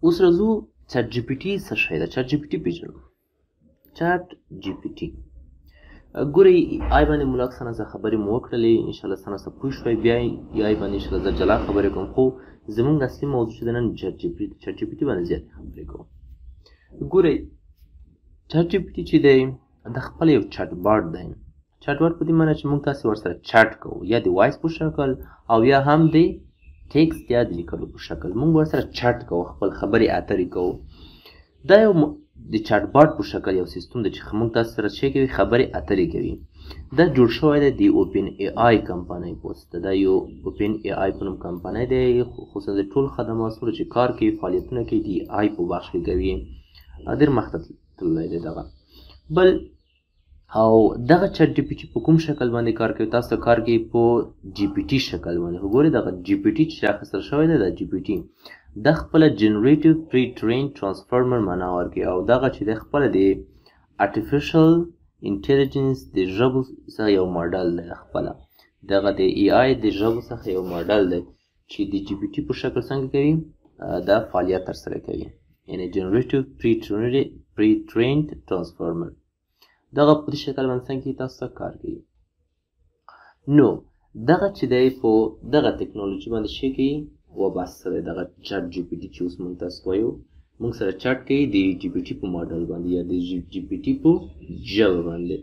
اوس راځو چټ جی پی ټي څه شی ده. چټ جی پی ټي پېژنو. چټ جی پی ټي ګورئ آی باندې ملاک سره زه خبرې مو وکړلې، انشاءالله سره څه پوه شوئ. بیا یې آی باندې انشاءالله زه جلا خبرې کوم، خو زمونږ اصلي موضوع چې ده نن چټ جی پی ټي باندې زیاتې خبرې کوم. ګورئ چټ جی پی ټي چې دی د خپل یو چټ باټ دی. چټ باټ په دې معنی چې موږ تاسې ورسره چټ کوو، یا د وایس په شکل او یا هم د ټیکسټ یا د لیکلو په شکل موږ ورسره چټ کوو، خپل خبرې اترې کوو. دا یو د چټ باټ په شکل یو سیستم دی چې موږ تاسو سره څه کوي، خبرې اترې کوي. دا جوړ شوی دی د اوپن ای آی کمپنۍ په واسطه. دا یو اوپن ای آی په نوم کمپنۍ دی، خصوصا د ټول خدمات سره چې کار کوي، فعالیتونه کوي د آی په بخش کې کوي. ډېر مخته تللی دی دغه. بل او دغه چټ جی پی ټي په کوم شکل باندې کار کوي؟ تاسو کار کوي په جی پی ټي شکل باندې. وګورئ دغه جی پی ټي چې اخیستل شوی دی، دا جی پی ټي د خپله جنریټیو پری ټرین ټرانسفارمر معنا ورکوي، او دغه چې د خپله د ارټیفیشل انټیلیجنس د ژبو څخه یو ماډل دی. خپله دغه د ای آی د ژبو څخه یو ماډل دی چې د جی پی ټي په شکل څنګه کوي، دا فعالیت ترسره کوي، یعنې جنریټیو پری ټرینډ ټرانسفارمر. دغه په دې شکل باندې څنګه کوي، تاسو ته کار کوي. نو دغه چې دی په دغه ټکنالوژي باندې څه کوي، وابسته دی. دغه چټ جی پی ټي چې اوس موږ تاسو وایو، موږ سره چټ کوي د جی پی ټي په ماډل باندې یا د جی پی ټي په ژبه باندې.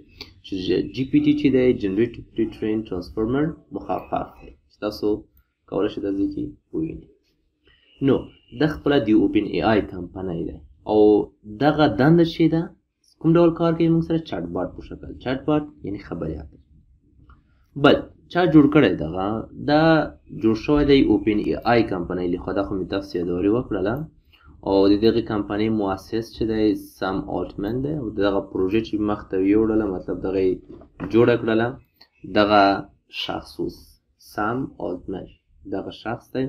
چې جی پی ټي چې دی جنریټیو پری ټرین ټرانسفارمر مخفف دی، چې تاسو کولی شئ دلته کې ووینئ. نو د خپله د اوپن ای آی کمپنۍ دی، او دغه دنده چې ده کوم ډول کار کوي، موږ سره چټ باټ په شکل. چټ باټ یعنې خبرې اترې. بل چا جوړ کړی دغه؟ دا جوړ شوی دی اوپن ای آی کمپنۍ لخوا. دا خو مې تاسو یادوري وکړله. او د دغې کمپنۍ مؤسس چې دی سم آلټمن دی، او دغه پروژه چې مخته یوړله، مطلب دغه یې جوړه کړله، دغه شخص اوس سم آلټمن دغه شخص دی،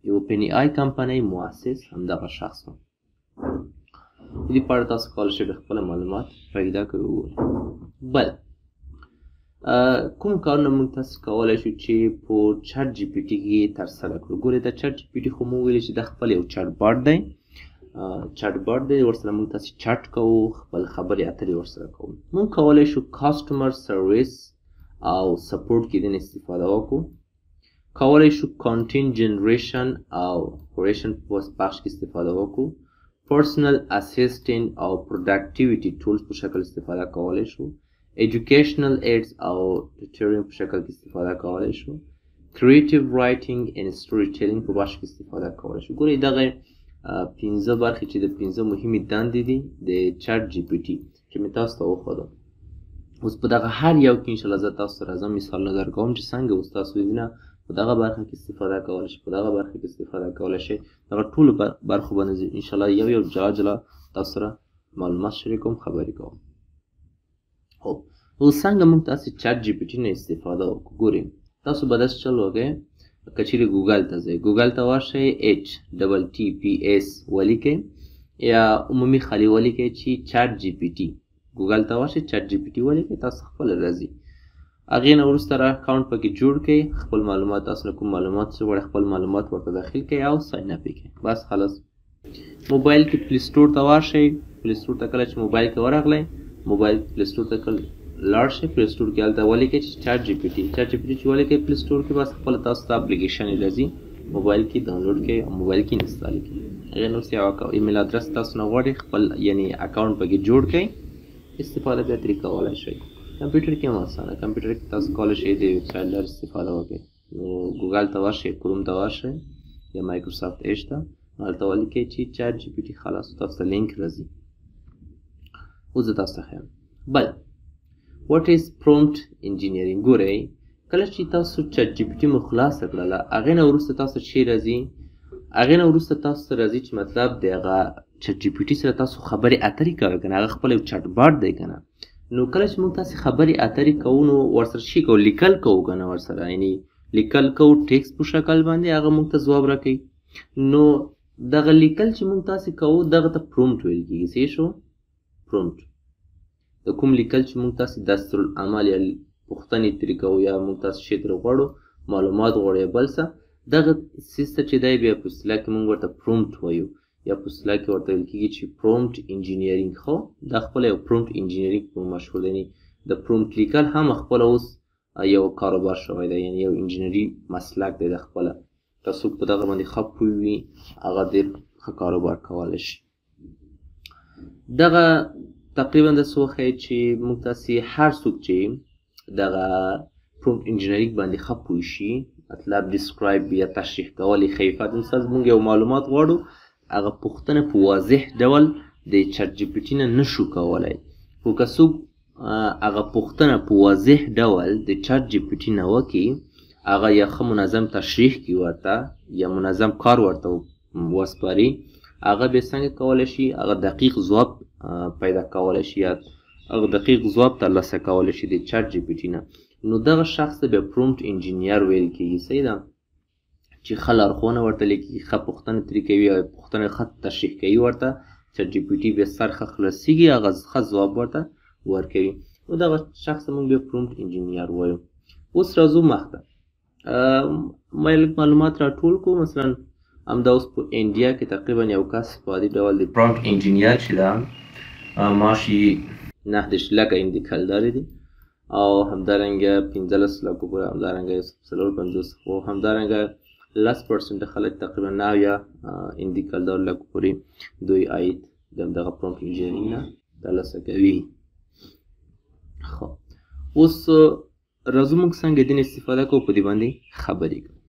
د اوپن ای آی کمپنۍ مؤسس همدغه شخص و. د دې په اړه تاسو کولی شئ د خپله معلومات پیدا کړئ وګورئ. بل کوم کارونه موږ تاسو کولی شو چې په چټ جی پی ټي کې ترسره کړو؟ ګورئ دا چټ جی پی ټي خو موږ ویلي چې دا خپل یو چټ باټ دی. چټ باټ دی، ورسره موږ تاسې چټ کوو، خپل خبرې اترې ورسره کوو. موږ کولی شو کاسټمر سروس او سپورټ کې دین استفاده وکړو. کولی شو کانټینټ جنریشن او کوریشن په بخش کې استفاده وکړو. پرسنل اسسټنټ او پروډکټیویټي ټولز په شکل استفاده کولی شو. ایجوکیشنل ایډز او ټیوټورینګ په شکل کې استفاده کولی شو. کریټیو رایټینګ اینډ سټوري ټیلینګ په بخش کې استفاده کولی شو. ګورئ دغه 15 برخې چې د 15 مهمې دندې دي د چټ جی پی ټي چې مې تاسو ته وښودم. اوس په دغه هر یو کې انشاءالله زه تاسو سره راځم، مثالونه درکوم چې څنګه اوس تاسو وینه په دغه برخه کې استفاده کولی شئ، په دغه برخه کې استفاده کولی شئ. دغه ټولو برخو باندې انشاءالله یو یو جلا جلا تاسو سره معلومات شریکوم، خبرې کوم. خب اوس څنګه موږ تاسې چټ جی پی ټي نه استفاده وکړو؟ ګورئ تاسو به داسې چل وکړئ، که چیرې ګوګل ته ځئ، ګوګل ته ورشئ، HTTPS ولیکئ یا عمومي خالي ولیکئ چې چټ جی پی ټي. ګوګل ته ورشئ، چټ جی پی ټي ولیکئ، تاسو خپله راځي. هغې نه وروسته را اکاونټ پکې جوړ کړئ، خپل معلومات تاسو نه کوم معلومات چې غواړئ خپل معلومات ورته داخل کړئ او ساین اپ یې کړئ. بس خلاص. موبایل کې پلی سټور ته ورشئ. پلی سټور ته کله چې موبایل کې ورغلی، موبایل پلی سټور ته کله لاړ شئ، پلی سټور کې هلته ولیکئ چې چټ جی پی ټي. چټ جی پی ټي چې ولیکئ پلی سټور کې، بس خپله تاسو ته اپلیکیشن یې راځي، موبایل کې ډاونلوډ کړئ او موبایل کې انسټال کړئ. هغې نه وروسته یو ایمیل ادرس تاسو نه غواړئ، خپل یعنې اکاونټ پکې جوړ کړئ، استفاده بیا ترې کولی شئ. کمپیوټر کې هم اسانه، کمپیوټر کې تاسو کولی شئ د ویبسایټ لارې استفاده وکړئ. نو ګوګل ته ورشئ، کروم ته ورشئ یا مایکروسافټ ایج ته، هلته ولیکئ چې چټ جی پی ټي. خلاص تاسو ته لینک راځي. اوس زه تاسو ته ښیم. بل واټ از پرومپټ انجینیرینګ. ګورئ کله چې تاسو چټ جی پی ټي مو خلاصه کړله، هغې نه وروسته تاسو چې راځي، هغې نه وروسته تاسو ته راځي چې مطلب د هغه چټ جی پی ټي سره تاسو خبرې اترې کوئ که نه، هغه خپل یو چټ باټ دی که نه. نو کله چې موږ تاسې خبرې اترې کوو، نو ورسره شي کوو، لیکل کوو که نه، ورسره یعنې لیکل کوو ټیکسټ په شکل باندې، هغه موږ ته ځواب راکوي. نو دغه لیکل چې موږ تاسې کوو، دغه ته پرومپټ ویل کېږي. څه شو؟ پرومپټ. د کوم لیکل چې موږ تاسې دستورالعمل یا پوښتنې ترې کوو، یا موږ تاسې شی ترې غواړو، معلومات غواړو یا بل څه، دغه څیز ته چې دی بیا په اصطلاح کې موږ ورته پرومپټ وایو. یا په اصطلاح کې ورته ویل کېږي چې پرومپټ انجینیرینګ. خو دا خپله یو پرومپټ انجینیرینګ په نوم مشهور دی. د پرومپټ لیکل هم خپله اوس یو کاروبار شوی دی، یعنې یو انجینري مسلک دی د خپله. که څوک په دغه باندې ښه پوه وي هغه ډېر ښه کاروبار کولی شي. دغه تقریبا داسې وښیي چې موږ تاسې هر څوک چې دغه پرومپټ انجینرینګ باندې ښه پوه شي، مطلب ډسکرایب یا تشریح کول یې ښه وي. مثلا موږ یو معلومات غواړو، هغه پوښتنه په واضح ډول د چټ جي پي ټي نه نشو کولی، خو که څوک هغه پوښتنه په واضح ډول د چټ جي پي ټي نه وکړي، هغه یا ښه منظم تشریح کړي ورته یا منظم کار ورته وسپاري، هغه بیا څنګه کولی شي هغه دقیق ځواب پیدا کولی شي یا هغه دقیق ځواب ترلاسه کولی شي د چټ جي پي ټي نه. نو دغه شخص ته بیا پرومپټ انجینیر ویل کېږي. صحیح ده، چې ښه لارښوونه ورته لیکي، ښه پوښتنه ترې کوي او پوښتنه ښه تشریح کوي ورته. چټ جي پي ټي بیا سر ښه خلاصېږي، هغه ښه ځواب ورته ورکوي. نو دغه شخص ته موږ بیا پرومپټ انجینیر وایو. اوس راځو مخته. ما لږ معلومات راټول کړو. مثلا همدا اوس په انډیا کې تقریبا یو کس په عادي ډول د پرومپټ انجینیر چې ده معاش یې 9 لکه انډیکلدارې دي، او همدارنګه 15 لکو پورې، همدارنګه 450 خو همدارنګه 10% خلک تقریبا 9 یا انډیکلدار لکو پورې دوی عاید د همدغه پرومپټ انجینرینګ نه ترلاسه کوي. خو اوس راځو موږ څنګه دین استفاده کوو په دې باندې خبرې کوو.